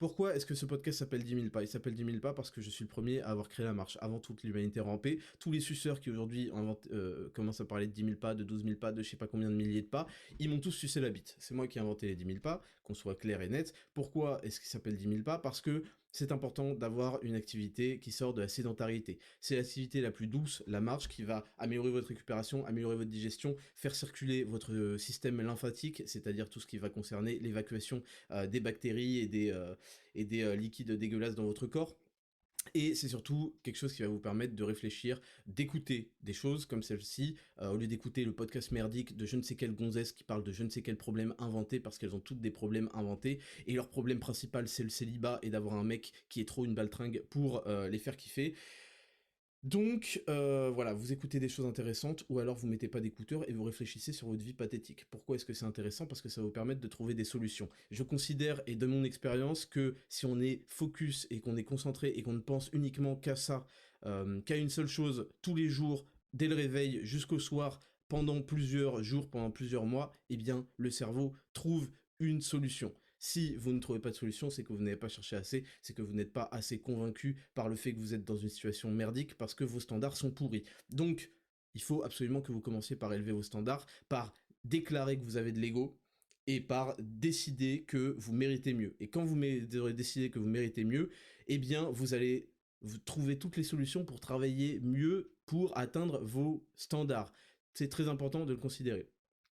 Pourquoi est-ce que ce podcast s'appelle 10 000 pas? Il s'appelle 10 000 pas parce que je suis le premier à avoir créé la marche. Avant toute l'humanité rampée, tous les suceurs qui aujourd'hui commencent à parler de 10 000 pas, de 12 000 pas, de je sais pas combien de milliers de pas, ils m'ont tous sucé la bite. C'est moi qui ai inventé les 10 000 pas, qu'on soit clair et net. Pourquoi est-ce qu'il s'appelle 10 000 pas? Parce que c'est important d'avoir une activité qui sort de la sédentarité. C'est l'activité la plus douce, la marche, qui va améliorer votre récupération, améliorer votre digestion, faire circuler votre système lymphatique, c'est-à-dire tout ce qui va concerner l'évacuation des bactéries et des liquides dégueulasses dans votre corps. Et c'est surtout quelque chose qui va vous permettre de réfléchir, d'écouter des choses comme celle-ci, au lieu d'écouter le podcast merdique de je ne sais quelle gonzesse qui parle de je ne sais quel problème inventé, parce qu'elles ont toutes des problèmes inventés, et leur problème principal c'est le célibat et d'avoir un mec qui est trop une baltringue pour les faire kiffer. Donc, voilà, vous écoutez des choses intéressantes, ou alors vous mettez pas d'écouteurs et vous réfléchissez sur votre vie pathétique. Pourquoi est-ce que c'est intéressant? Parce que ça va vous permettre de trouver des solutions. Je considère, et de mon expérience, que si on est focus et qu'on est concentré et qu'on ne pense uniquement qu'à ça, qu'à une seule chose, tous les jours, dès le réveil jusqu'au soir, pendant plusieurs jours, pendant plusieurs mois, eh bien, le cerveau trouve une solution. Si vous ne trouvez pas de solution, c'est que vous n'avez pas cherché assez, c'est que vous n'êtes pas assez convaincu par le fait que vous êtes dans une situation merdique parce que vos standards sont pourris. Donc, il faut absolument que vous commenciez par élever vos standards, par déclarer que vous avez de l'ego et par décider que vous méritez mieux. Et quand vous aurez décidé que vous méritez mieux, eh bien, vous allez vous trouver toutes les solutions pour travailler mieux pour atteindre vos standards. C'est très important de le considérer.